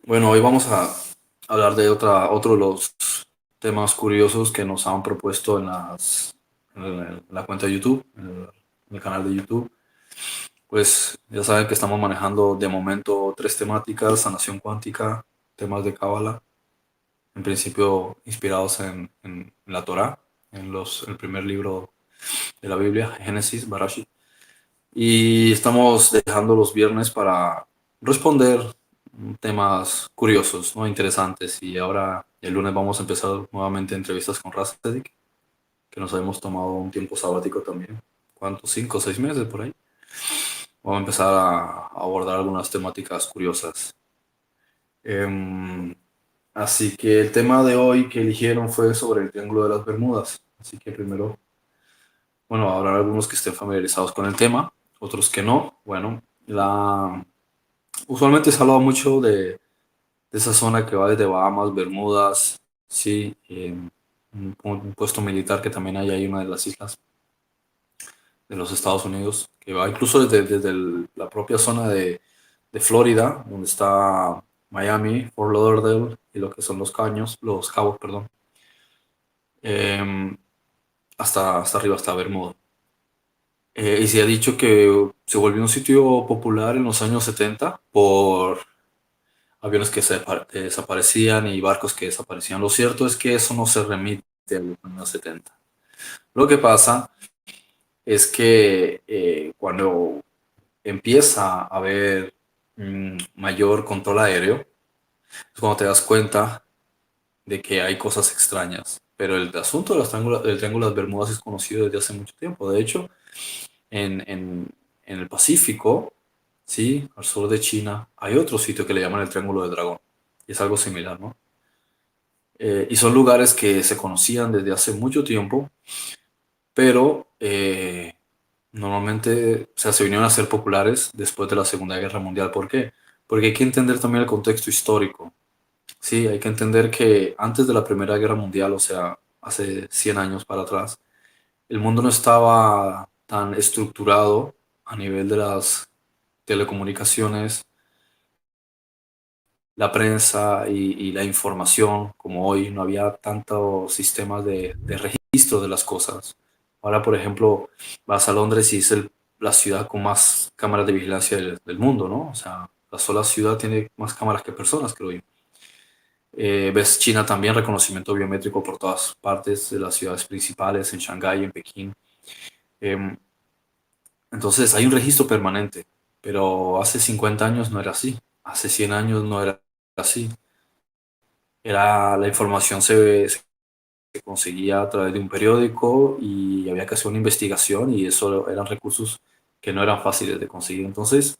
Bueno, hoy vamos a hablar de otro de los temas curiosos que nos han propuesto en la cuenta de YouTube, en el canal de YouTube. Pues ya saben que estamos manejando de momento tres temáticas: sanación cuántica, temas de cábala, en principio inspirados en la Torá, el primer libro de la Biblia, Génesis, Barashit. Y estamos dejando los viernes para responder temas curiosos, ¿no? Interesantes. Y ahora el lunes vamos a empezar nuevamente entrevistas con Rastedik, que nos habíamos tomado un tiempo sabático también. ¿Cuántos? 5 o 6 meses por ahí. Vamos a empezar a abordar algunas temáticas curiosas. Em, Así que el tema de hoy que eligieron fue sobre el Triángulo de las Bermudas. Así que primero, bueno, habrá algunos que estén familiarizados con el tema, otros que no. Bueno, usualmente se ha hablado mucho de esa zona que va desde Bahamas, Bermudas, sí, un puesto militar que también hay ahí, una de las islas de los Estados Unidos, que va incluso desde la propia zona de Florida, donde está Miami, Fort Lauderdale y lo que son los Cabos, perdón, em, hasta arriba, hasta Bermuda. Y se ha dicho que se volvió un sitio popular en los años 70 por aviones que desaparecían y barcos que desaparecían. Lo cierto es que eso no se remite a los años 70. Lo que pasa es que cuando empieza a haber mayor control aéreo, es cuando te das cuenta de que hay cosas extrañas. Pero el asunto del Triángulo de las Bermudas es conocido desde hace mucho tiempo. De hecho, en el Pacífico, ¿sí? Al sur de China, hay otro sitio que le llaman el Triángulo del Dragón. Y es algo similar, ¿no? Y son lugares que se conocían desde hace mucho tiempo, pero normalmente, o sea, se vinieron a ser populares después de la Segunda Guerra Mundial. ¿Por qué? Porque hay que entender también el contexto histórico. Sí, hay que entender que antes de la Primera Guerra Mundial, o sea, hace 100 años para atrás, el mundo no estaba tan estructurado a nivel de las telecomunicaciones, la prensa y la información como hoy. No había tantos sistemas de registro de las cosas. Ahora, por ejemplo, vas a Londres y es la ciudad con más cámaras de vigilancia del mundo, ¿no? O sea, la sola ciudad tiene más cámaras que personas, creo yo. Ves China también, reconocimiento biométrico por todas partes de las ciudades principales, en Shanghái, en Pekín. Em, entonces hay un registro permanente, pero hace 50 años no era así, hace 100 años no era así. La información se conseguía a través de un periódico y había que hacer una investigación, y eso eran recursos que no eran fáciles de conseguir. Entonces,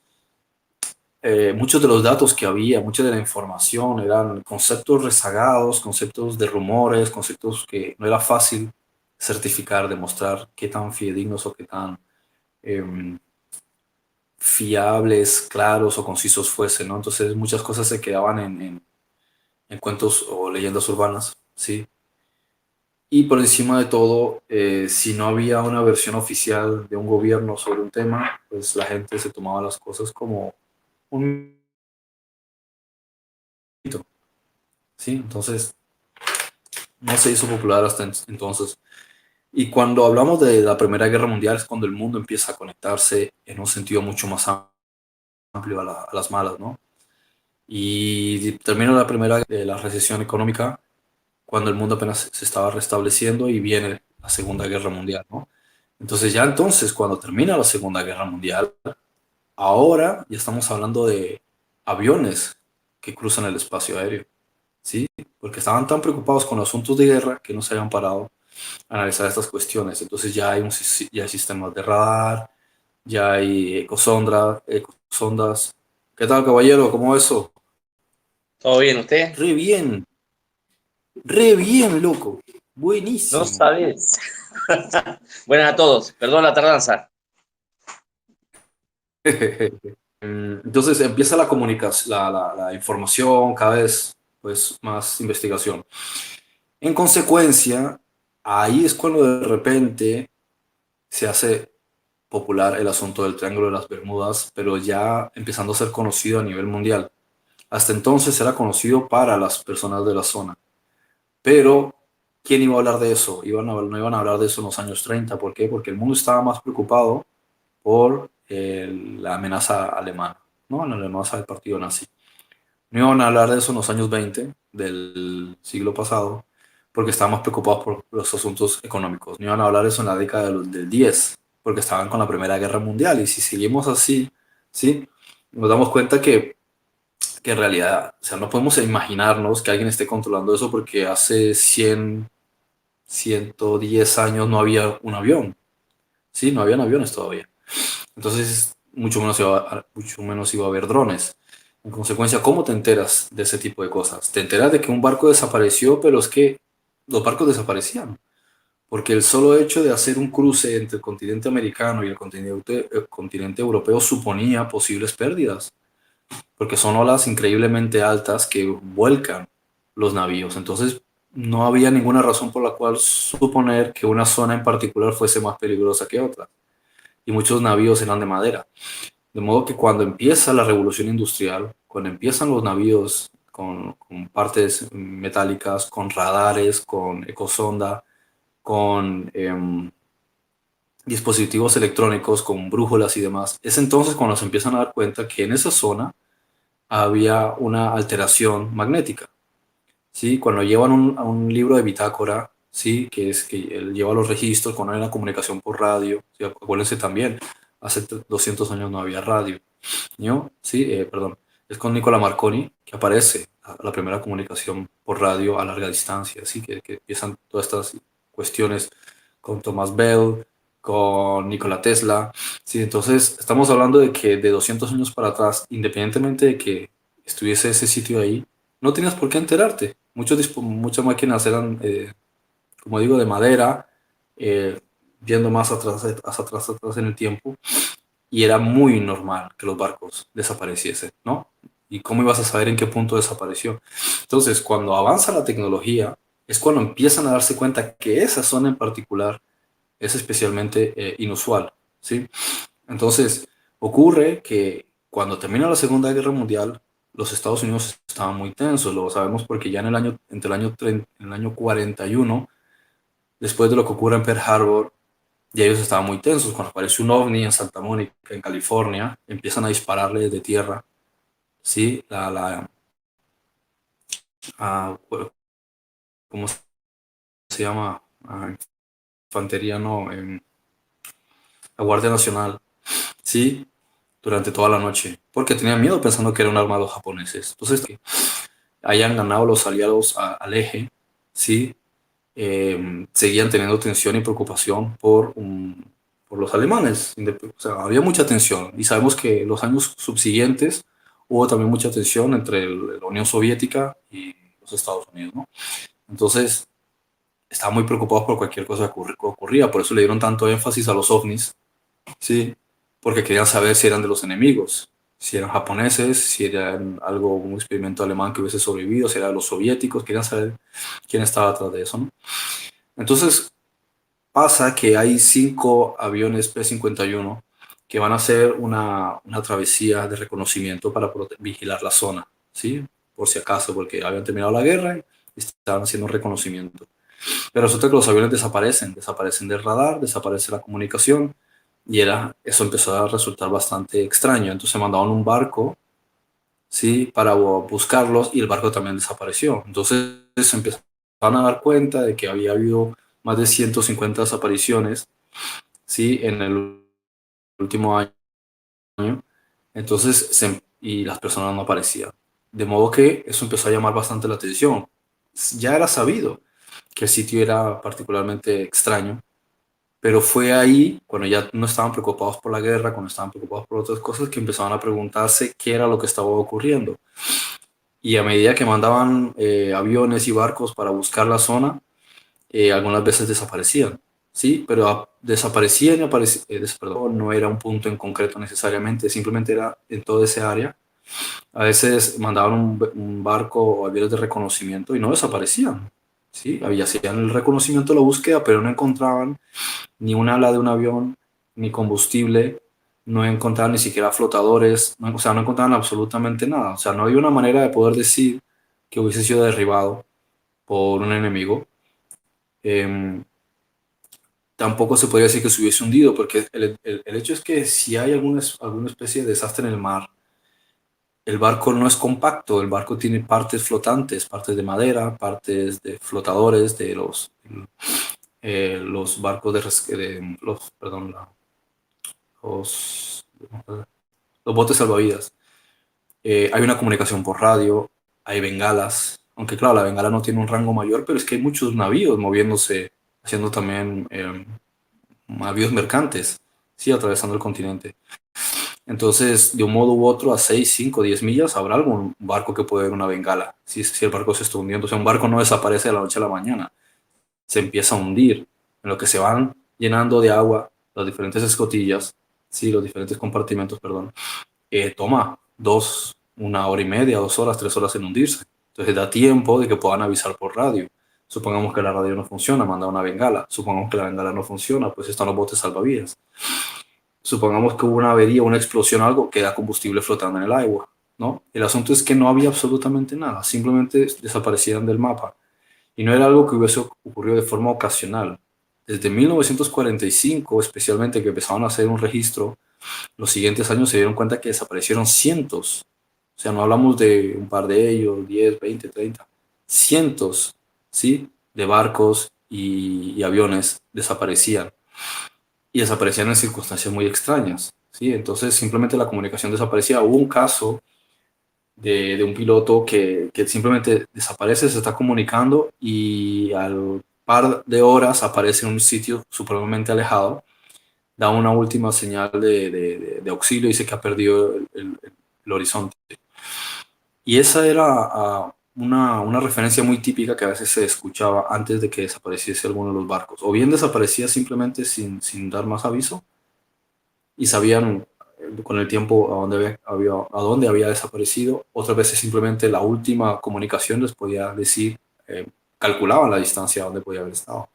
muchos de los datos que había, mucha de la información eran conceptos rezagados, conceptos de rumores, conceptos que no era fácil certificar, demostrar qué tan fidedignos o qué tan em, fiables, claros o concisos fuesen, ¿no? Entonces muchas cosas se quedaban en cuentos o leyendas urbanas, ¿sí? Y por encima de todo, si no había una versión oficial de un gobierno sobre un tema, pues la gente se tomaba las cosas como un mito, ¿sí? Entonces no se hizo popular hasta entonces. Y cuando hablamos de la Primera Guerra Mundial es cuando el mundo empieza a conectarse en un sentido mucho más amplio a las malas, ¿no? Y termina la recesión económica cuando el mundo apenas se estaba restableciendo y viene la Segunda Guerra Mundial, ¿no? Entonces ya entonces, cuando termina la Segunda Guerra Mundial, ahora ya estamos hablando de aviones que cruzan el espacio aéreo, ¿sí? Porque estaban tan preocupados con asuntos de guerra que no se habían parado a analizar estas cuestiones. Entonces ya hay sistemas de radar, ya hay ecosondas. ¿Qué tal, caballero? ¿Cómo eso? ¿Todo bien usted? Re re bien, loco. No Buenísimo. sabes. Buenas a todos. Perdón la tardanza. Entonces empieza la comunicación, la información, cada vez pues más investigación. En consecuencia, ahí es cuando de repente se hace popular el asunto del Triángulo de las Bermudas, pero ya empezando a ser conocido a nivel mundial. Hasta entonces era conocido para las personas de la zona. Pero, ¿quién iba a hablar de eso? No iban a hablar de eso en los años 30. ¿Por qué? Porque el mundo estaba más preocupado por la amenaza alemana, ¿no? La amenaza del partido nazi. No iban a hablar de eso en los años 20 del siglo pasado, porque estaban más preocupados por los asuntos económicos. No iban a hablar de eso en la década del 10, porque estaban con la Primera Guerra Mundial. Y si seguimos así, ¿sí? Nos damos cuenta que en realidad, o sea, no podemos imaginarnos que alguien esté controlando eso porque hace 110 años no había un avión, ¿sí? No habían aviones todavía. Entonces, mucho menos iba a haber drones. En consecuencia, ¿cómo te enteras de ese tipo de cosas? Te enteras de que un barco desapareció, pero es que los barcos desaparecían, porque el solo hecho de hacer un cruce entre el continente americano y el continente europeo suponía posibles pérdidas, porque son olas increíblemente altas que vuelcan los navíos. Entonces, no había ninguna razón por la cual suponer que una zona en particular fuese más peligrosa que otra. Y muchos navíos eran de madera. De modo que cuando empieza la revolución industrial, cuando empiezan los navíos con partes metálicas, con radares, con ecosonda, con dispositivos electrónicos, con brújulas y demás, es entonces cuando se empiezan a dar cuenta que en esa zona había una alteración magnética. ¿Sí? Cuando llevan a un libro de bitácora, ¿sí? Que es que él lleva los registros, cuando hay una comunicación por radio, ¿sí? Acuérdense también, hace 200 años no había radio, ¿no? Sí, perdón, es con Nicola Marconi que aparece la primera comunicación por radio a larga distancia, ¿sí? Que empiezan todas estas cuestiones con Thomas Bell, con Nikola Tesla, ¿sí? Entonces, estamos hablando de que de 200 años para atrás, independientemente de que estuviese ese sitio ahí, no tenías por qué enterarte. Muchas máquinas eran, como digo, de madera, eh, viendo más atrás en el tiempo, y era muy normal que los barcos desapareciesen, ¿no? ¿Y cómo ibas a saber en qué punto desapareció? Entonces, cuando avanza la tecnología, es cuando empiezan a darse cuenta que esa zona en particular es especialmente inusual, ¿sí? Entonces, ocurre que cuando termina la Segunda Guerra Mundial, los Estados Unidos estaban muy tensos, lo sabemos porque ya entre el año 41, después de lo que ocurre en Pearl Harbor, ya ellos estaban muy tensos. Cuando aparece un ovni en Santa Mónica, en California, empiezan a dispararle desde tierra, ¿sí? Ah, ¿cómo se llama? Infantería, no, la Guardia Nacional, ¿sí? Durante toda la noche, porque tenían miedo pensando que era un arma de los japoneses. Entonces, que hayan ganado los aliados al eje, ¿sí? Seguían teniendo tensión y preocupación por los alemanes. O sea, había mucha tensión y sabemos que los años subsiguientes hubo también mucha tensión entre la Unión Soviética y los Estados Unidos, ¿no? Entonces, estaban muy preocupados por cualquier cosa que ocurría, por eso le dieron tanto énfasis a los ovnis, ¿sí? Porque querían saber si eran de los enemigos, si eran japoneses, si eran un experimento alemán que hubiese sobrevivido, si eran los soviéticos, querían saber quién estaba atrás de eso, ¿no? Entonces pasa que hay 5 aviones P-51 que van a hacer una travesía de reconocimiento para vigilar la zona, ¿sí? Por si acaso, porque habían terminado la guerra y estaban haciendo un reconocimiento. Pero resulta que los aviones desaparecen del radar, desaparece la comunicación y eso empezó a resultar bastante extraño. Entonces mandaban un barco, ¿sí? Para buscarlos y el barco también desapareció. Entonces se empezaron a dar cuenta de que había habido más de 150 desapariciones, ¿sí? En el último año. Entonces, y las personas no aparecían. De modo que eso empezó a llamar bastante la atención. Ya era sabido que el sitio era particularmente extraño, pero fue ahí, cuando ya no estaban preocupados por la guerra, cuando estaban preocupados por otras cosas, que empezaban a preguntarse qué era lo que estaba ocurriendo. Y a medida que mandaban aviones y barcos para buscar la zona, algunas veces desaparecían, ¿sí? Pero desaparecían y perdón, no era un punto en concreto necesariamente, simplemente era en toda esa área. A veces mandaban un barco o aviones de reconocimiento y no desaparecían, ¿sí? Hacían el reconocimiento, la búsqueda, pero no encontraban ni un ala de un avión, ni combustible, no encontraban ni siquiera flotadores, o sea, no encontraban absolutamente nada. O sea, no había una manera de poder decir que hubiese sido derribado por un enemigo. Em, Tampoco se podría decir que se hubiese hundido, porque el hecho es que si hay alguna especie de desastre en el mar, el barco no es compacto, el barco tiene partes flotantes, partes de madera, partes de flotadores, de los barcos perdón, los, los botes salvavidas. Hay una comunicación por radio, hay bengalas, aunque claro, la bengala no tiene un rango mayor, pero es que hay muchos navíos moviéndose, haciendo también navíos mercantes, sí, atravesando el continente. Entonces, de un modo u otro, a 6 5 10 millas, habrá algún barco que puede ver una bengala, si el barco se está hundiendo. O sea, un barco no desaparece de la noche a la mañana, se empieza a hundir, en lo que se van llenando de agua las diferentes escotillas, sí, los diferentes compartimentos, perdón, toma 1 hora y media, 2 horas, 3 horas en hundirse. Entonces da tiempo de que puedan avisar por radio. Supongamos que la radio no funciona, manda una bengala. Supongamos que la bengala no funciona, pues están los botes salvavidas. Supongamos que hubo una avería, una explosión, algo, queda combustible flotando en el agua, ¿no? El asunto es que no había absolutamente nada, simplemente desaparecían del mapa. Y no era algo que hubiese ocurrido de forma ocasional. Desde 1945, especialmente, que empezaron a hacer un registro, los siguientes años se dieron cuenta que desaparecieron cientos. O sea, no hablamos de un par de ellos, 10, 20, 30, cientos, ¿sí? De barcos y aviones desaparecían. Y desaparecían en circunstancias muy extrañas, ¿sí? Entonces simplemente la comunicación desaparecía. Hubo un caso de un piloto que simplemente desaparece, se está comunicando y al par de horas aparece en un sitio supremamente alejado, da una última señal de auxilio y dice que ha perdido el horizonte. Y esa era una referencia muy típica que a veces se escuchaba antes de que desapareciese alguno de los barcos. O bien desaparecía simplemente sin dar más aviso y sabían con el tiempo a dónde había desaparecido. Otras veces simplemente la última comunicación les podía decir, calculaban la distancia a donde podía haber estado.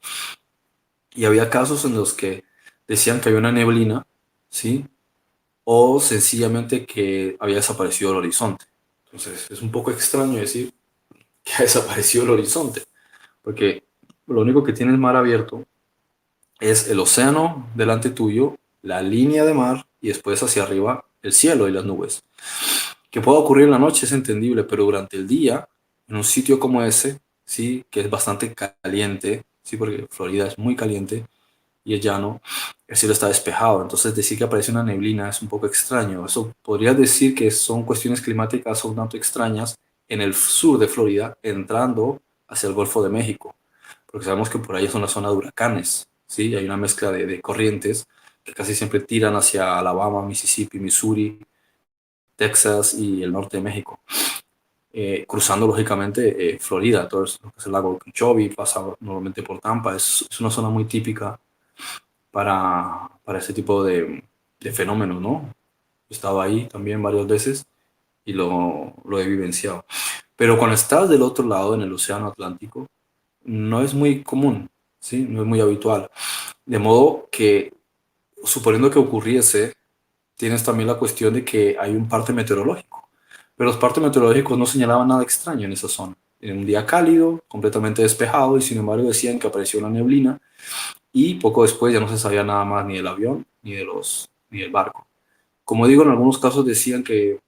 Y había casos en los que decían que había una neblina, ¿sí? O sencillamente que había desaparecido el horizonte. Entonces es un poco extraño decir que ha desaparecido el horizonte, porque lo único que tiene el mar abierto es el océano delante tuyo, la línea de mar y después hacia arriba el cielo y las nubes. Que pueda ocurrir en la noche es entendible, pero durante el día, en un sitio como ese, sí, que es bastante caliente, sí, porque Florida es muy caliente y es llano, el cielo está despejado. Entonces decir que aparece una neblina es un poco extraño. Eso podría decir que son cuestiones climáticas un tanto extrañas en el sur de Florida, entrando hacia el Golfo de México, porque sabemos que por ahí es una zona de huracanes, ¿sí? Hay una mezcla de corrientes que casi siempre tiran hacia Alabama, Mississippi, Missouri, Texas y el norte de México, cruzando lógicamente Florida, todo eso, lo que es el lago Okeechobee, pasa normalmente por Tampa, es una zona muy típica para ese tipo de fenómenos, ¿no? He estado ahí también varias veces y lo he vivenciado. Pero cuando estás del otro lado, en el Océano Atlántico, no es muy común, ¿sí? No es muy habitual. De modo que, suponiendo que ocurriese, tienes también la cuestión de que hay un parte meteorológico. Pero los partes meteorológicos no señalaban nada extraño en esa zona. En un día cálido, completamente despejado, y sin embargo decían que apareció una neblina y poco después ya no se sabía nada más ni del avión ni del barco. Como digo, en algunos casos decían que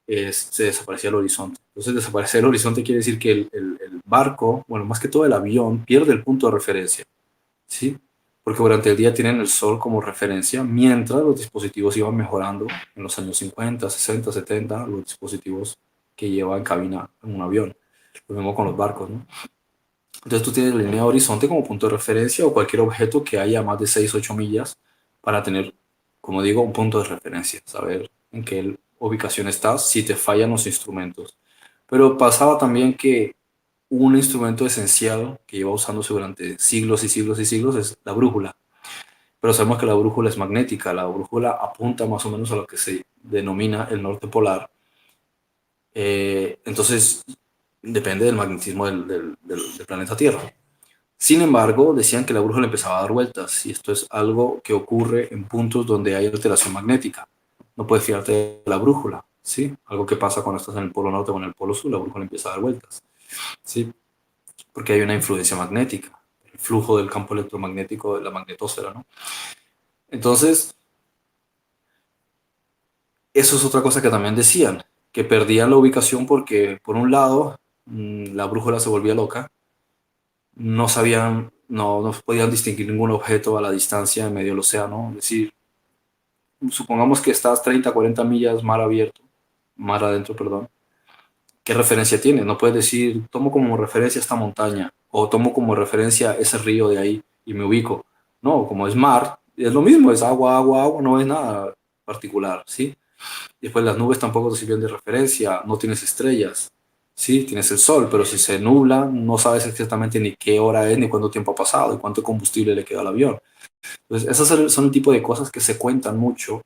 se desaparecía el horizonte. Entonces, desaparecer el horizonte quiere decir que el barco, bueno, más que todo el avión, pierde el punto de referencia, ¿sí? Porque durante el día tienen el sol como referencia, mientras los dispositivos iban mejorando en los años 50, 60, 70, los dispositivos que lleva en cabina en un avión. Lo mismo con los barcos, ¿no? Entonces tú tienes la línea de horizonte como punto de referencia o cualquier objeto que haya más de 6 8 millas para tener, como digo, un punto de referencia, saber en qué ubicación estás si te fallan los instrumentos. Pero pasaba también que un instrumento esencial que lleva usándose durante siglos y siglos y siglos es la brújula. Pero sabemos que la brújula es magnética, la brújula apunta más o menos a lo que se denomina el norte polar. Entonces, depende del magnetismo del planeta Tierra. Sin embargo, decían que la brújula empezaba a dar vueltas y esto es algo que ocurre en puntos donde hay alteración magnética. No puedes fiarte de la brújula, ¿sí? Algo que pasa cuando estás en el polo norte o en el polo sur, la brújula empieza a dar vueltas, ¿sí? Porque hay una influencia magnética, el flujo del campo electromagnético de la magnetosfera, ¿no? Entonces, eso es otra cosa que también decían, que perdían la ubicación porque, por un lado, la brújula se volvía loca, no sabían, no podían distinguir ningún objeto a la distancia en medio del océano. Es decir, supongamos que estás 30, 40 millas mar adentro, perdón. ¿Qué referencia tienes? No puedes decir, tomo como referencia esta montaña o tomo como referencia ese río de ahí y me ubico. No, como es mar, es lo mismo, es agua, agua, agua, no es nada particular, ¿sí? Después las nubes tampoco te sirven de referencia, no tienes estrellas, sí, tienes el sol, pero si se nubla, no sabes exactamente ni qué hora es, ni cuánto tiempo ha pasado, y cuánto combustible le queda al avión. Entonces, esos son el tipo de cosas que se cuentan mucho,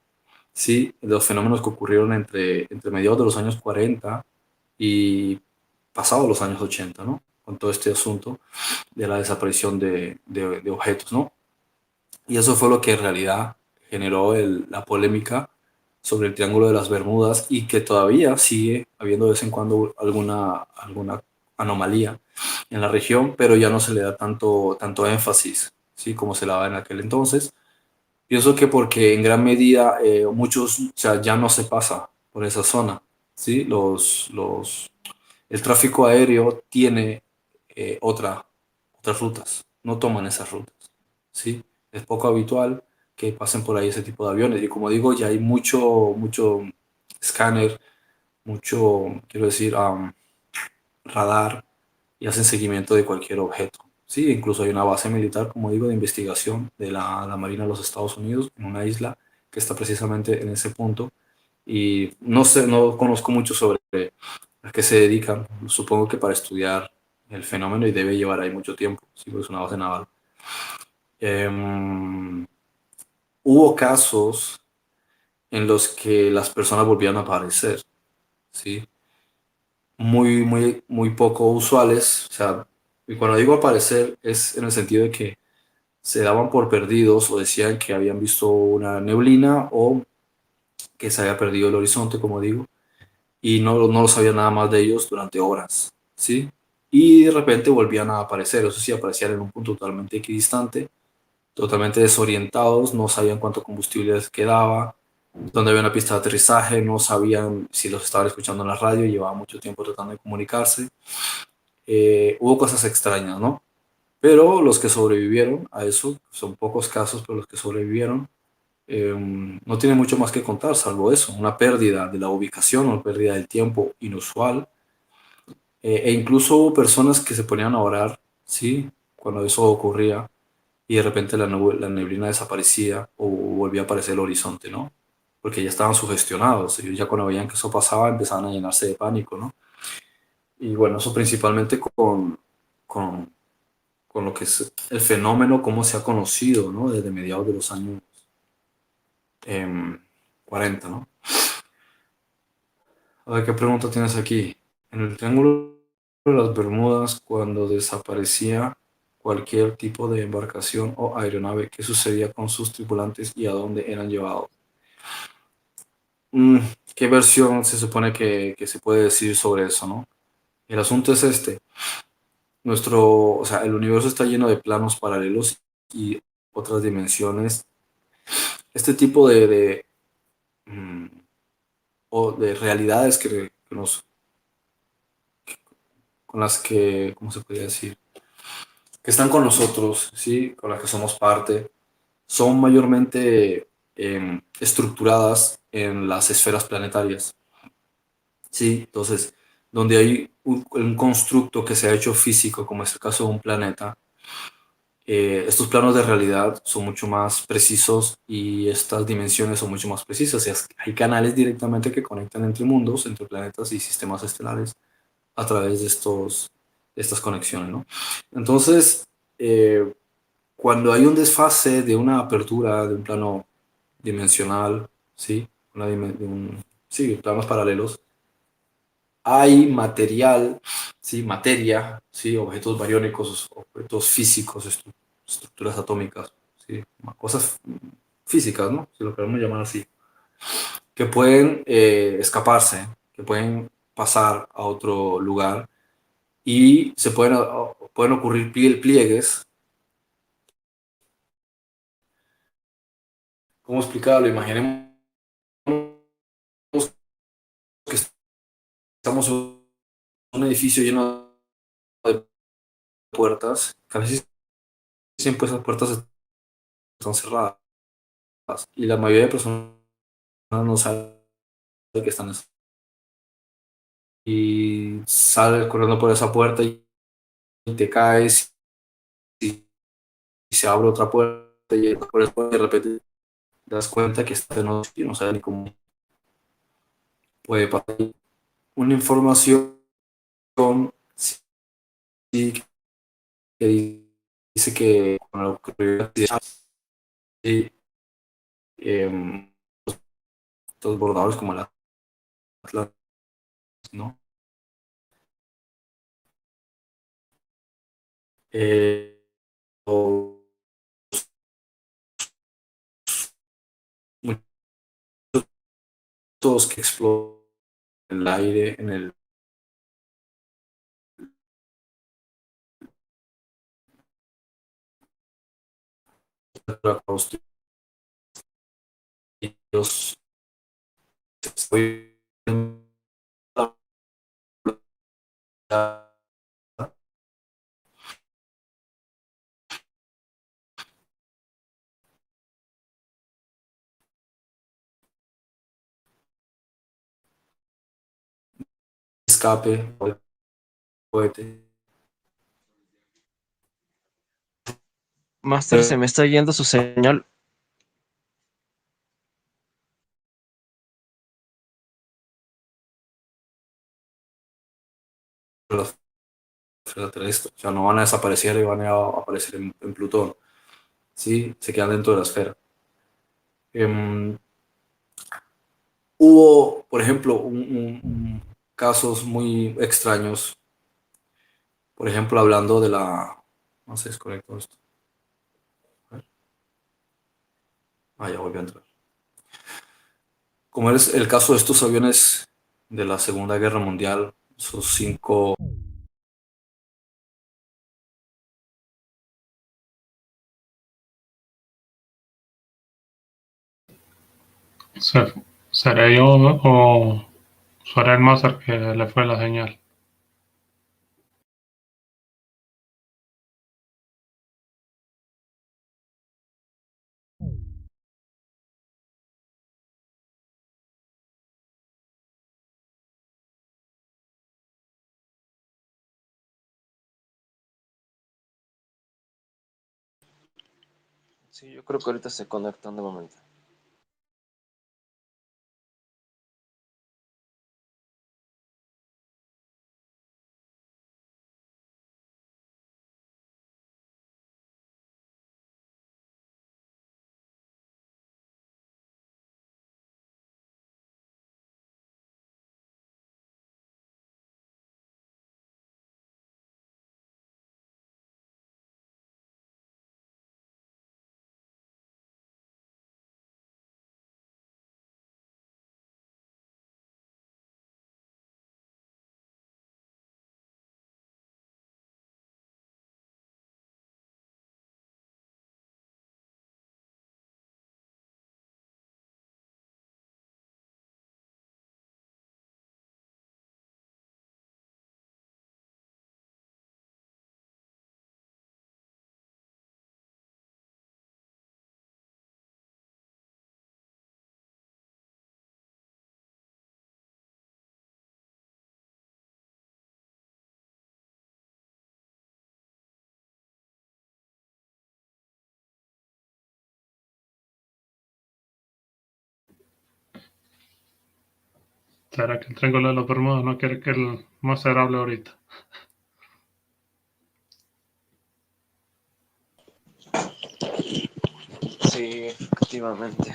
sí, de los fenómenos que ocurrieron entre mediados de los años 40 y pasados los años 80, ¿no? Con todo este asunto de la desaparición de objetos, ¿no? Y eso fue lo que en realidad generó la polémica sobre el Triángulo de las Bermudas y que todavía sigue habiendo de vez en cuando alguna anomalía en la región, pero ya no se le da tanto énfasis, ¿sí? Como se le daba en aquel entonces. Pienso que porque en gran medida muchos, o sea, ya no se pasa por esa zona, ¿sí? El tráfico aéreo tiene otras rutas, no toman esas rutas, ¿sí? Es poco habitual que pasen por ahí ese tipo de aviones y como digo, ya hay mucho escáner, quiero decir, radar y hacen seguimiento de cualquier objeto. Sí, incluso hay una base militar, como digo, de investigación de la Marina de los Estados Unidos en una isla que está precisamente en ese punto. Y no sé, no conozco mucho sobre a qué se dedican. Supongo que para estudiar el fenómeno y debe llevar ahí mucho tiempo. Sí, porque es una base naval. Em, Hubo casos en los que las personas volvían a aparecer, ¿sí? Muy poco usuales. O sea, y cuando digo aparecer es en el sentido de que se daban por perdidos o decían que habían visto una neblina o que se había perdido el horizonte, como digo, y no lo sabía nada más de ellos durante horas, ¿sí? Y de repente volvían a aparecer, eso sí, aparecían en un punto totalmente equidistante, totalmente desorientados, no sabían cuánto combustible les quedaba, donde había una pista de aterrizaje, no sabían si los estaban escuchando en la radio, llevaban mucho tiempo tratando de comunicarse. Hubo cosas extrañas, ¿no? Pero los que sobrevivieron a eso, son pocos casos, pero los que sobrevivieron, no tienen mucho más que contar, salvo eso, una pérdida de la ubicación, una pérdida del tiempo inusual, e incluso hubo personas que se ponían a orar, ¿sí? Cuando eso ocurría, y de repente la neblina desaparecía o volvía a aparecer el horizonte, ¿no? Porque ya estaban sugestionados, ellos ya cuando veían que eso pasaba empezaban a llenarse de pánico, ¿no? Y bueno, eso principalmente con, con lo que es el fenómeno, cómo se ha conocido, ¿no? Desde mediados de los años em, 40, ¿no? A ver, ¿qué pregunta tienes aquí? En el Triángulo de las Bermudas, cuando desaparecía cualquier tipo de embarcación o aeronave, ¿qué sucedía con sus tripulantes y a dónde eran llevados? Mm, ¿Qué versión se supone que se puede decir sobre eso, no? El asunto es este. O sea, el universo está lleno de planos paralelos y otras dimensiones. Este tipo mm, de realidades con las que, ¿cómo se podría decir? Que están con nosotros, ¿sí? Con las que somos parte, son mayormente estructuradas en las esferas planetarias, ¿sí? Entonces, donde hay un constructo que se ha hecho físico, como es el caso de un planeta, estos planos de realidad son mucho más precisos y estas dimensiones son mucho más precisas. Hay canales directamente que conectan entre mundos, entre planetas y sistemas estelares a través de estas conexiones, ¿no? Entonces, eh, cuando hay un desfase de una apertura de un plano dimensional, ¿sí? Sí, planos paralelos, hay material, ¿sí? Materia, ¿sí? Objetos bariónicos, objetos físicos, estructuras atómicas, ¿sí? Cosas físicas, ¿no? Si lo queremos llamar así, que pueden escaparse, que pueden pasar a otro lugar y pueden ocurrir pliegues. ¿Cómo explicarlo? Imaginemos que estamos en un edificio lleno de puertas, que a veces siempre esas puertas están cerradas y la mayoría de personas no saben que están y sales corriendo por esa puerta y te caes y se abre otra puerta y de repente te das cuenta que estás en otro sitio, no sabes ni cómo puede pasar. Una información sí, que dice que con lo que eh, los bordadores como el Atlas, ¿no? O muchos que explotan en el aire, en el los escape, cohete. Master, se me está yendo su señal. Extraterrestres, o sea, no van a desaparecer y van a aparecer en Plutón, ¿sí? Se quedan dentro de la esfera. Hubo, por ejemplo, casos muy extraños, por ejemplo, hablando de la... No sé, desconecto esto. A ver. Ah, ya volvió a entrar. Como es el caso de estos aviones de la Segunda Guerra Mundial, esos 5... Se- ¿Seré yo o será el máster que le fue la señal? Sí, yo creo que ahorita se conectan de momento. ¿Será que el Triángulo de las Bermudas no quiere que el máster hable ahorita? Sí, efectivamente.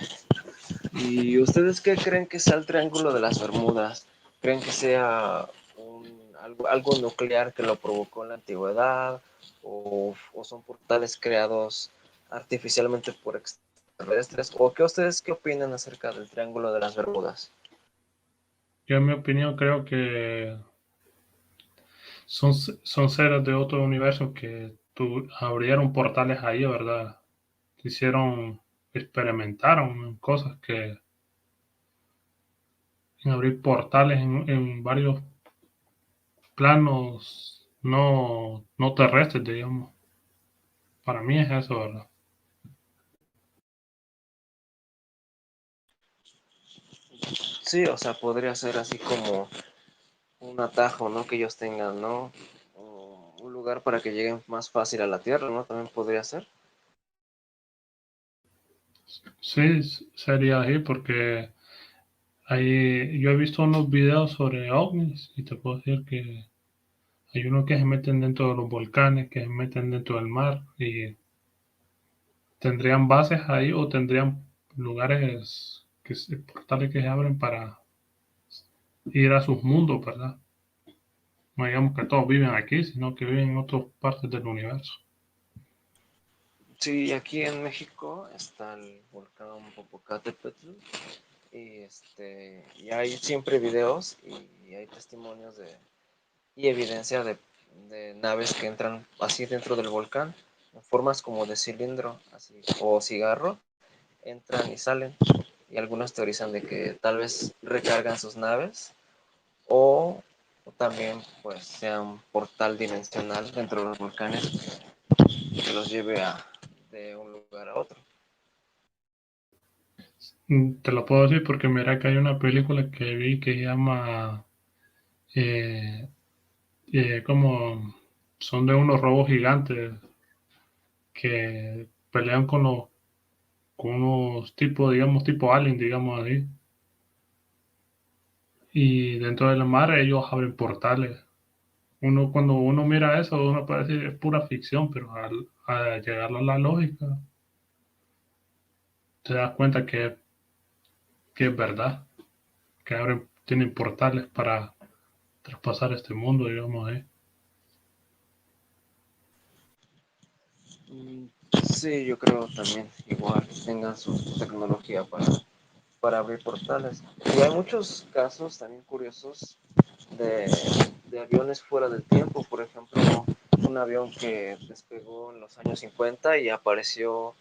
¿Y ustedes qué creen que sea el Triángulo de las Bermudas? ¿Creen que sea algo nuclear que lo provocó en la antigüedad, o son portales creados artificialmente por extraterrestres, o qué opinan acerca del Triángulo de las Bermudas. Yo en mi opinión creo que son seres de otro universo que abrieron portales ahí, ¿verdad? Experimentaron cosas en abrir portales en varios planos no terrestres, digamos. Para mí es eso, ¿verdad? Sí, o sea, podría ser así como un atajo, ¿no? Que ellos tengan, ¿no? O un lugar para que lleguen más fácil a la Tierra, ¿no? También podría ser. Sí, sería así porque yo he visto unos videos sobre ovnis y te puedo decir que hay unos que se meten dentro de los volcanes, que se meten dentro del mar y tendrían bases ahí o tendrían lugares, portales que se abren para ir a sus mundos, ¿verdad? No digamos que todos viven aquí, sino que viven en otras partes del universo. Sí, aquí en México está el volcán Popocatépetl y hay siempre videos y hay testimonios y evidencia de naves que entran así dentro del volcán en formas como de cilindro así, o cigarro, entran y salen, y algunos teorizan de que tal vez recargan sus naves o también pues sea un portal dimensional dentro de los volcanes que los lleve de un lugar a otro. Te lo puedo decir porque mira que hay una película que vi que se llama eh, como son de unos robos gigantes que pelean con unos tipos, digamos, tipo alien, digamos así. Y dentro del mar ellos abren portales. Cuando uno mira eso, uno puede decir es pura ficción, pero al llegar a la lógica, te das cuenta que es verdad, que tienen portales para traspasar este mundo, digamos, ahí. Sí, yo creo también igual tengan su tecnología para abrir portales. Y hay muchos casos también curiosos de, de aviones fuera del tiempo. Por ejemplo, un avión que despegó en los años 50 y apareció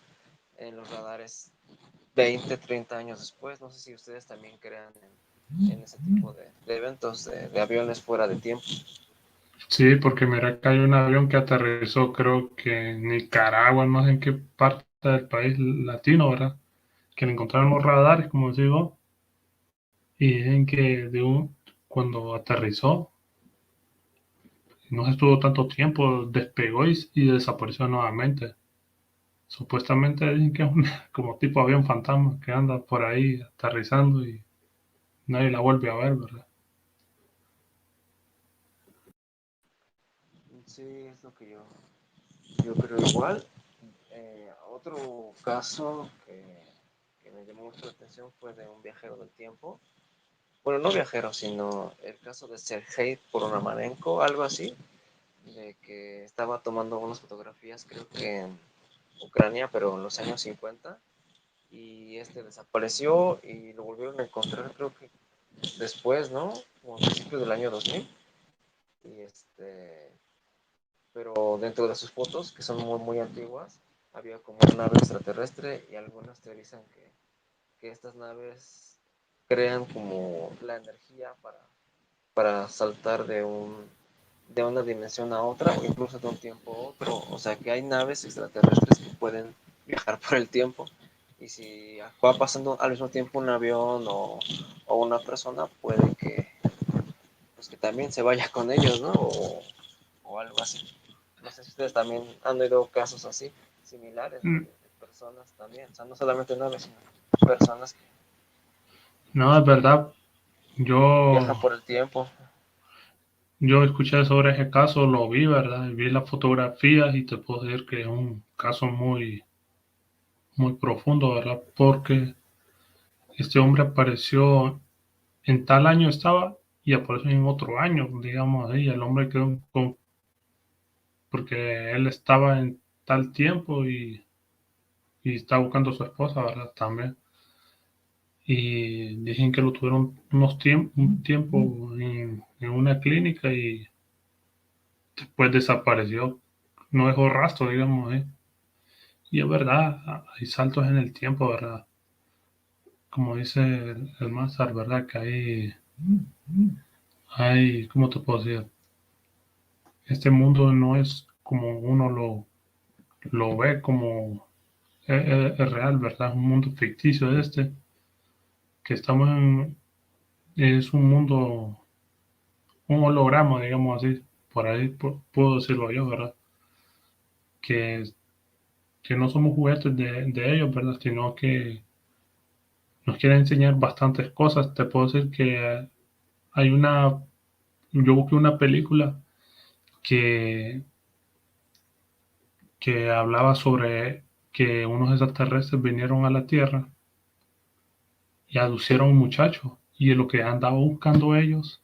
en los radares 20, 30 años después. No sé si ustedes también crean en ese tipo de eventos de aviones fuera de tiempo. Sí, porque mira que hay un avión que aterrizó, creo que en Nicaragua, no sé en qué parte del país latino, ¿verdad? Que le encontraron los radares, como digo, y dicen que cuando aterrizó, no estuvo tanto tiempo, despegó y desapareció nuevamente. Supuestamente dicen que es como tipo avión fantasma que anda por ahí aterrizando y nadie la vuelve a ver, ¿verdad? Sí, es lo que yo creo igual. Otro caso que me llamó mucho la atención fue de un viajero del tiempo. Bueno, no viajero, sino el caso de Sergei Poronomarenko, algo así, de que estaba tomando unas fotografías, creo que en Ucrania, pero en los años 50, y este desapareció y lo volvieron a encontrar, creo que después, ¿no? Como a principios del año 2000. Y pero dentro de sus fotos, que son muy, muy antiguas, había como una nave extraterrestre y algunos teorizan que estas naves crean como la energía para saltar de una dimensión a otra o incluso de un tiempo a otro. O sea que hay naves extraterrestres que pueden viajar por el tiempo y si va pasando al mismo tiempo un avión o una persona, puede pues que también se vaya con ellos, ¿no? O algo así. No sé si ustedes también han oído casos así, similares, Mm, de personas también. O sea, no solamente naves, sino personas que no, es verdad. viajan Yo, por el tiempo. yo escuché sobre ese caso, lo vi, ¿verdad? Vi las fotografías y te puedo decir que es un caso muy profundo, ¿verdad? Porque este hombre apareció en tal año estaba y aparecen en otro año, digamos ahí, el hombre quedó con, porque él estaba en tal tiempo y está buscando a su esposa, ¿verdad? También. Y dicen que lo tuvieron un tiempo en una clínica y después desapareció, no dejó rastro, digamos, ¿eh? Y es verdad, hay saltos en el tiempo, ¿verdad? Como dice el Mazar, ¿verdad? Que ¿cómo te puedo decir? Este mundo no es como uno lo ve, como es real, ¿verdad? Es un mundo ficticio que estamos en, es un mundo, un holograma, digamos así, por ahí puedo decirlo yo, ¿verdad? Que, que no somos juguetes de ellos, ¿verdad? Sino que nos quieren enseñar bastantes cosas. Te puedo decir que hay yo busqué una película que, que hablaba sobre que unos extraterrestres vinieron a la Tierra y aducieron a un muchacho. Y lo que andaba buscando ellos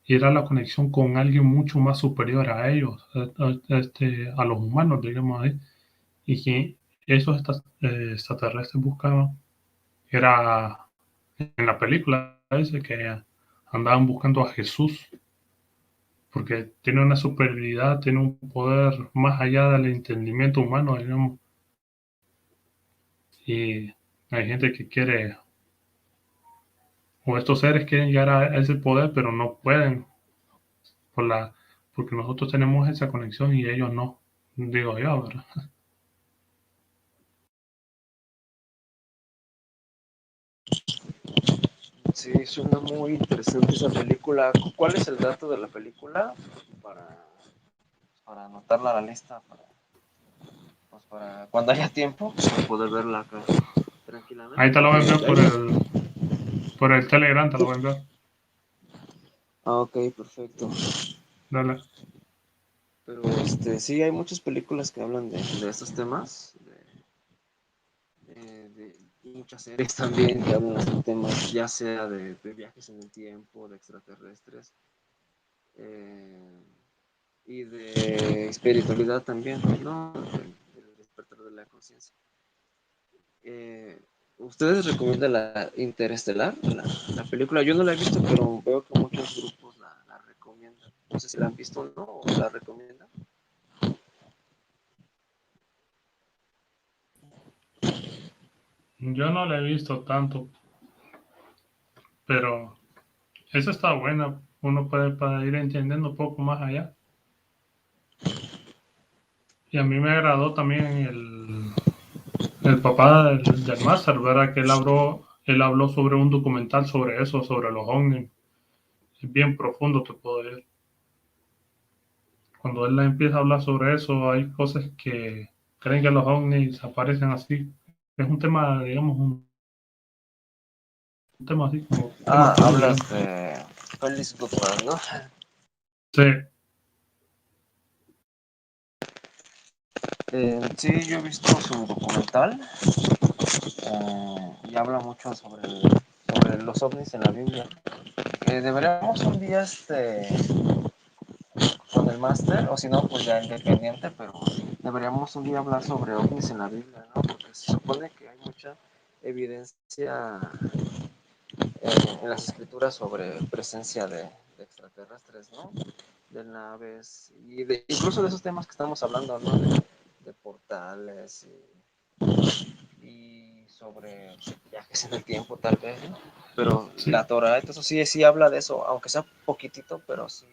era la conexión con alguien mucho más superior a ellos, a los humanos, digamos ahí. Y que esos extraterrestres buscaban era en la película ese que andaban buscando a Jesús, porque tiene una superioridad, tiene un poder más allá del entendimiento humano, digamos. Y hay gente que quiere, o estos seres quieren llegar a ese poder, pero no pueden, por porque nosotros tenemos esa conexión y ellos no, digo yo, ¿verdad? Sí, suena muy interesante esa película. ¿Cuál es el dato de la película? Para, para anotarla a la lista, pues para cuando haya tiempo, para poder verla acá Ahí tranquilamente. te lo voy a enviar Porque por el Telegram, te lo voy a enviar. Ah, ok, perfecto. Dale. Pero sí, hay muchas películas que hablan de estos temas, y muchas series también que hablan de estos temas, ya sea de viajes en el tiempo, de extraterrestres, eh, y de espiritualidad también, ¿no? El despertar de la conciencia. Eh, ¿Ustedes recomiendan la Interestelar, la película? Yo no la he visto, pero veo que muchos grupos la recomiendan. No sé si la han visto o no, o la recomiendan. Yo no la he visto tanto, pero esa está buena. Uno puede para ir entendiendo un poco más allá. Y a mí me agradó también el papá del máster, ¿verdad? Que él habló sobre un documental sobre eso, sobre los ovnis. Es bien profundo, te puedo decir. Cuando él empieza a hablar sobre eso, hay cosas que creen que los ovnis aparecen así. Es un tema, digamos, un tema así como un tema Ah, tabú, hablas digamos. de Felix Gutmann, ¿no? Sí, Sí, yo he visto su documental, y habla mucho sobre los ovnis en la Biblia. Deberíamos un día con el máster, o si no, pues ya independiente, pero deberíamos un día hablar sobre ovnis en la Biblia, ¿no? Porque se supone que hay mucha evidencia en las escrituras sobre presencia de extraterrestres, ¿no? De naves y incluso de esos temas que estamos hablando, ¿no? De portales y sobre viajes en el tiempo, tal vez, ¿no? Pero sí, la Torah, entonces sí habla de eso, aunque sea poquitito, pero sí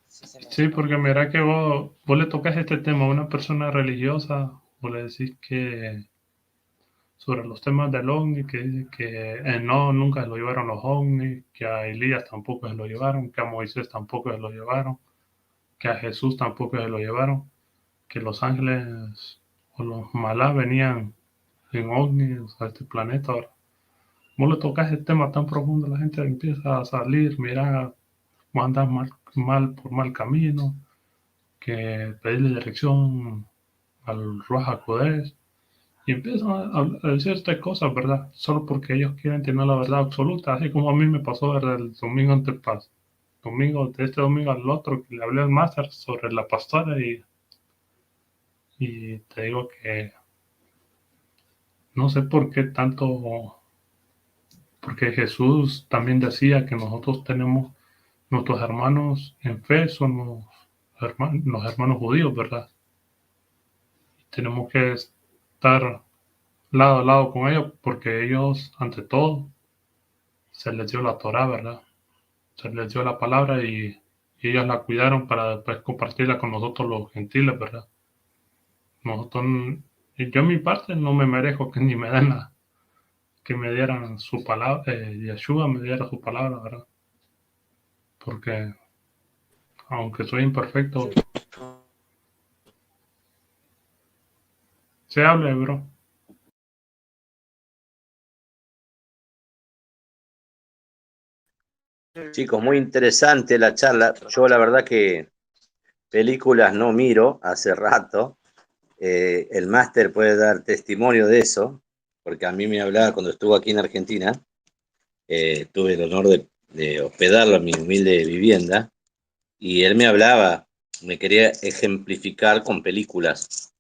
se sí, menciona porque mucho. mira que vos le tocas este tema a una persona religiosa, vos le decís que sobre los temas del ovni, que dice que no, nunca se lo llevaron los ovnis, que a Elías tampoco se lo llevaron, que a Moisés tampoco se lo llevaron, que a Jesús tampoco se lo llevaron, que los ángeles o los malás venían en ovnis a este planeta. Ahora, vos le tocas el tema tan profundo, la gente empieza a salir, mira, vos andás por mal camino, que pedirle dirección al Ruach HaKodesh, y empiezan a decir estas cosas, ¿verdad? Solo porque ellos quieren tener la verdad absoluta, así como a mí me pasó desde el domingo antepasado. domingo, de este domingo al otro, que le hablé al máster sobre la pastora y te digo que no sé por qué tanto, porque Jesús también decía que nosotros tenemos nuestros hermanos en fe, son los hermanos judíos, ¿verdad? Tenemos que estar lado a lado con ellos porque ellos, ante todo, se les dio la Torá, ¿verdad? Se les dio la palabra y ellos la cuidaron para después compartirla con nosotros los gentiles, ¿verdad? Nosotros, yo en mi parte no me merezco que ni me den que me dieran su palabra, Yeshua me diera su palabra, ¿verdad? Porque aunque soy imperfecto, se hable, bro. Chicos, muy interesante la charla. Yo la verdad que películas no miro hace rato. El máster puede dar testimonio de eso, porque a mí me hablaba cuando estuvo aquí en Argentina. Tuve el honor de hospedarlo en mi humilde vivienda, y él me hablaba, me quería ejemplificar con películas.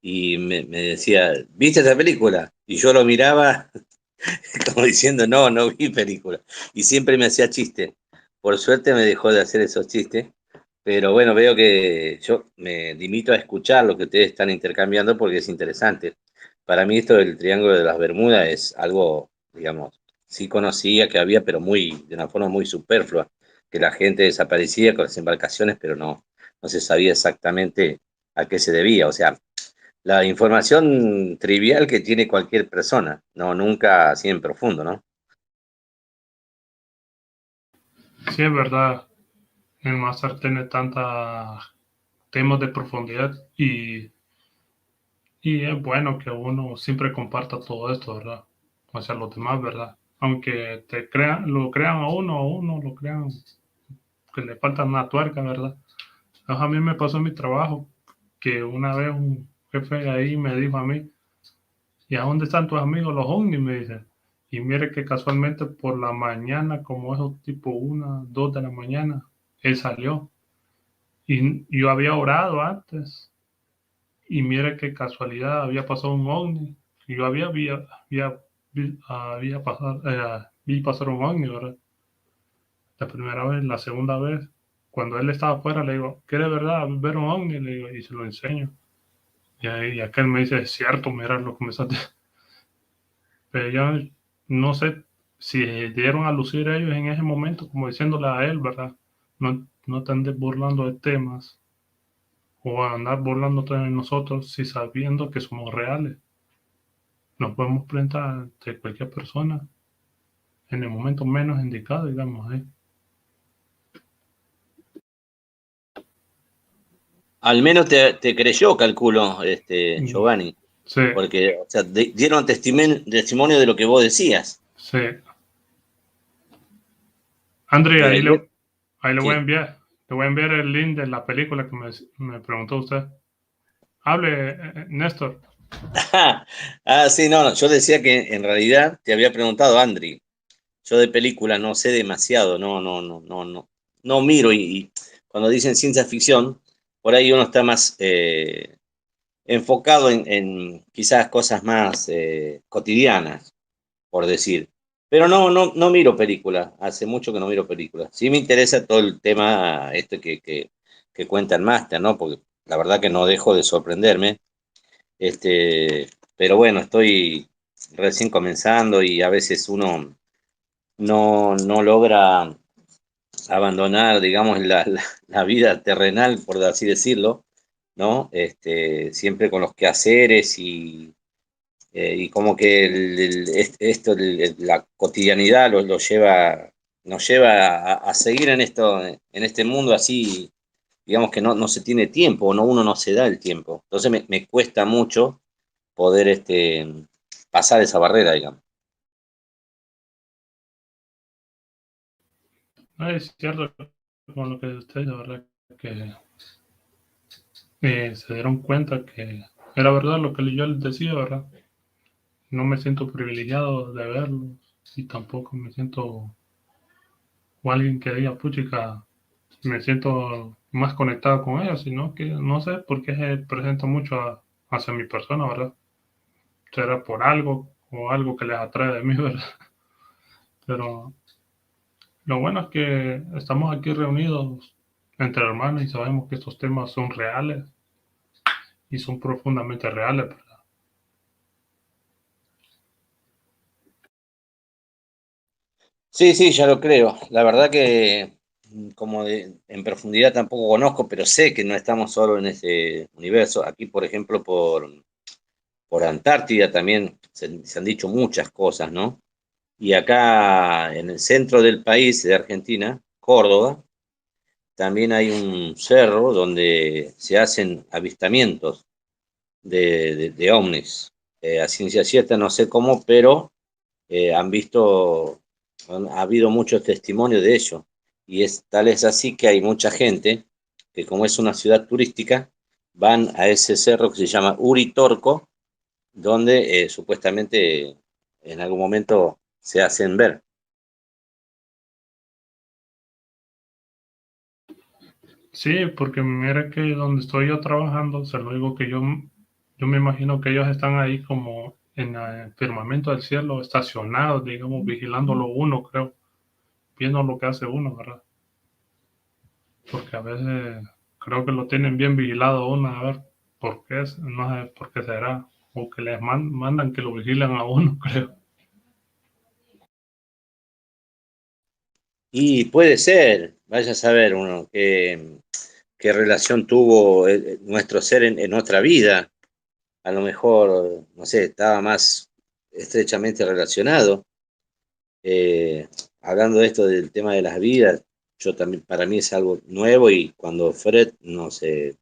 Y me decía, ¿viste esa película? Y yo lo miraba como diciendo, no, no vi película. Y siempre me hacía chiste. Por suerte me dejó de hacer esos chistes. Pero bueno, veo que yo me limito a escuchar lo que ustedes están intercambiando porque es interesante. Para mí esto del Triángulo de las Bermudas es algo, digamos, sí conocía que había, pero de una forma muy superflua, que la gente desaparecía con las embarcaciones, pero no se sabía exactamente a qué se debía. O sea, la información trivial que tiene cualquier persona, no, nunca así en profundo, ¿no? Sí, es verdad, el máster tiene tantos temas de profundidad y es bueno que uno siempre comparta todo esto, ¿verdad? O sea, los demás, ¿verdad? Aunque lo crean a uno lo crean, que le falta una tuerca, ¿verdad? A mí me pasó en mi trabajo que una vez un jefe ahí me dijo a mí, ¿y a dónde están tus amigos los ovnis? Me dice. Y mire que casualmente por la mañana, como esos tipo 1, 2 de la mañana, él salió. Y yo había orado antes. Y mire qué casualidad, había pasado un ovni. Y yo vi pasar un ovni, ¿verdad? La primera vez, la segunda vez, cuando él estaba afuera, le digo, ¿quiere verdad ver un ovni? Le digo, y se lo enseño. Y aquel me dice, es cierto, mira lo que me está. Pero yo no sé si dieron a lucir ellos en ese momento, como diciéndole a él, ¿verdad? No te andes burlando de temas o andar burlándote de nosotros si sabiendo que somos reales. Nos podemos presentar ante cualquier persona en el momento menos indicado, digamos, ¿eh? Al menos te creyó, calculo, Mm, Giovanni, Sí, porque, o sea, dieron testimonio de lo que vos decías. sí. André, De ayer, ahí le voy a sí. enviar. Le voy a enviar el link de la película que me preguntó usted. Hable, Néstor. Ah, sí, no, yo decía que en realidad te había preguntado, Andri. Yo de películas no sé demasiado, no miro y cuando dicen ciencia ficción, por ahí uno está más enfocado en quizás cosas más cotidianas, por decir. Pero no miro películas, hace mucho que no miro películas. Sí me interesa todo el tema este que cuenta el máster, ¿no? Porque la verdad que no dejo de sorprenderme. Este, pero bueno, estoy recién comenzando y a veces uno no logra abandonar, digamos, la vida terrenal, por así decirlo, ¿no? Siempre con los quehaceres y como que la cotidianidad nos lleva a seguir en este mundo así, digamos que no se tiene tiempo, uno no se da el tiempo. Entonces me cuesta mucho poder pasar esa barrera, digamos. No, es cierto con lo que usted, la verdad, que se dieron cuenta que era verdad lo que yo les decía, ¿verdad? No me siento privilegiado de verlos y tampoco me siento o alguien que diga, puchica, me siento más conectado con ellos, sino que no sé por qué se presenta mucho hacia mi persona, ¿verdad? Será por algo o algo que les atrae de mí, ¿verdad? Pero lo bueno es que estamos aquí reunidos entre hermanos y sabemos que estos temas son reales y son profundamente reales, ¿verdad? Sí, sí, ya lo creo. La verdad que en profundidad tampoco conozco, pero sé que no estamos solo en ese universo. Aquí, por ejemplo, por Antártida también se han dicho muchas cosas, ¿no? Y acá en el centro del país, de Argentina, Córdoba, también hay un cerro donde se hacen avistamientos de ovnis. A ciencia cierta no sé cómo, pero han visto, ha habido muchos testimonios de ello. Y tal es así que hay mucha gente que como es una ciudad turística, van a ese cerro que se llama Uritorco, donde supuestamente en algún momento se hacen ver. Sí, porque mira que donde estoy yo trabajando, se lo digo que yo me imagino que ellos están ahí como en el firmamento del cielo, estacionados, digamos, vigilándolo uno, creo, viendo lo que hace uno, ¿verdad? Porque a veces creo que lo tienen bien vigilado uno, a ver por qué, no sé por qué será, o que les mandan que lo vigilen a uno, creo. Y puede ser, vaya a saber uno qué relación tuvo nuestro ser en otra vida. A lo mejor, no sé, estaba más estrechamente relacionado. Eh, Hablando de esto del tema de las vidas, yo también, para mí es algo nuevo y cuando Fred, no sé,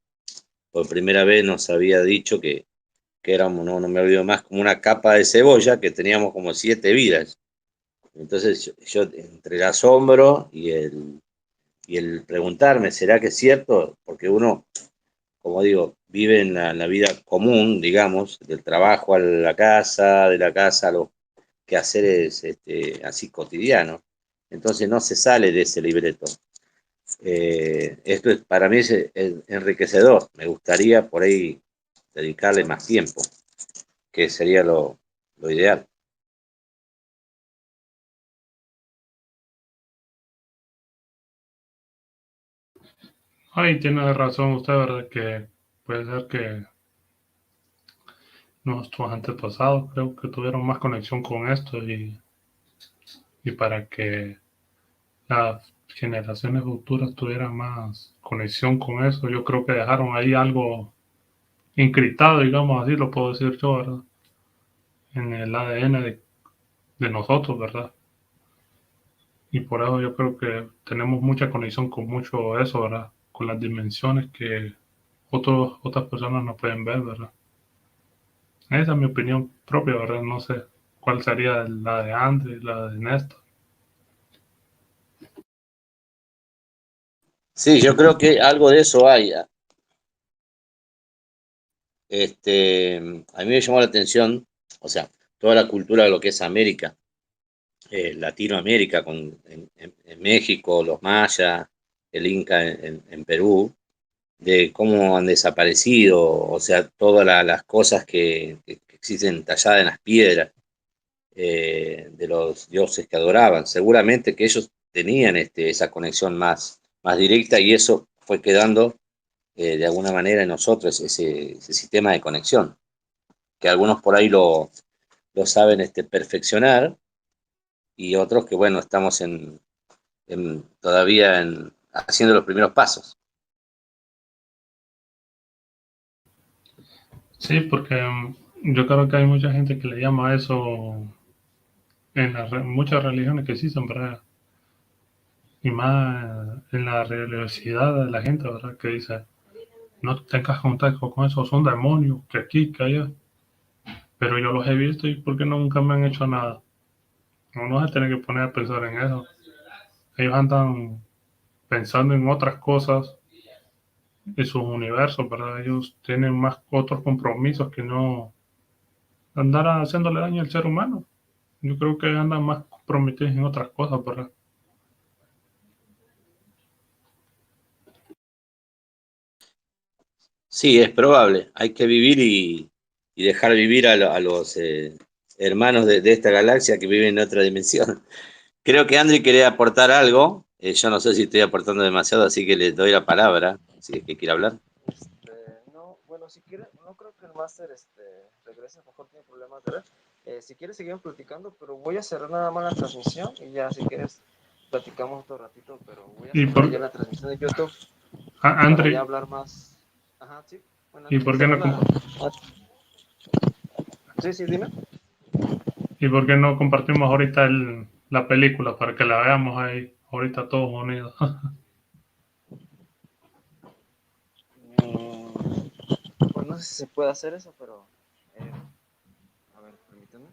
por primera vez nos había dicho que éramos, no me olvido más, como una capa de cebolla, que teníamos como 7 vidas. Entonces yo entre el asombro y el preguntarme, ¿será que es cierto? Porque uno, como digo, vive en la vida común, digamos, del trabajo a la casa, de la casa a los quehaceres así cotidianos. Entonces no se sale de ese libreto. Esto para mí es enriquecedor. Me gustaría por ahí dedicarle más tiempo, que sería lo ideal. Ay, tiene razón usted, ¿verdad? Que puede ser que nuestros antepasados creo que tuvieron más conexión con esto y para que las generaciones futuras tuvieran más conexión con eso, yo creo que dejaron ahí algo encriptado, digamos así, lo puedo decir yo, ¿verdad? En el ADN de nosotros, ¿verdad? Y por eso yo creo que tenemos mucha conexión con mucho eso, ¿verdad? Con las dimensiones que otras personas no pueden ver, ¿verdad? Esa es mi opinión propia, ¿verdad? No sé cuál sería la de Andrés, la de Néstor. Sí, yo creo que algo de eso hay. A mí me llamó la atención, o sea, toda la cultura de lo que es América, Latinoamérica, en México, los mayas, el Inca en Perú, de cómo han desaparecido, o sea, todas las cosas que existen talladas en las piedras, de los dioses que adoraban. Seguramente que ellos tenían esa conexión más directa y eso fue quedando de alguna manera en nosotros, ese sistema de conexión, que algunos por ahí lo saben perfeccionar y otros que, bueno, estamos todavía haciendo los primeros pasos. Sí, porque yo creo que hay mucha gente que le llama a eso en muchas religiones que existen, ¿verdad? Y más en la religiosidad de la gente, ¿verdad? Que dice, no tengas contacto con eso, son demonios, que aquí, que allá. Pero yo los he visto y ¿por qué nunca me han hecho nada? Uno se tiene que poner a pensar en eso. Ellos andan pensando en otras cosas, en sus universos, ¿verdad? Ellos tienen más otros compromisos que no andar haciéndole daño al ser humano. Yo creo que andan más comprometidos en otras cosas, ¿verdad? Sí, es probable. Hay que vivir y dejar vivir a los hermanos de esta galaxia que viven en otra dimensión. Creo que Andri quería aportar algo. Yo no sé si estoy aportando demasiado, así que le doy la palabra, si es que quiere hablar. No, bueno, si quiere, no creo que el máster regrese, a lo mejor tiene problemas de red. Si quieres seguimos platicando, pero voy a cerrar nada más la transmisión y ya si quieres platicamos otro ratito, pero voy a ¿Y cerrar por, ya la transmisión de YouTube para ya André, hablar más. Ajá, sí. Bueno, ¿y por qué cerrar no, la... Sí, sí, dime. y por qué no compartimos ahorita la película para que la veamos ahí, ahorita todos unidos? Pues no sé si se puede hacer eso, pero... a ver, permítame.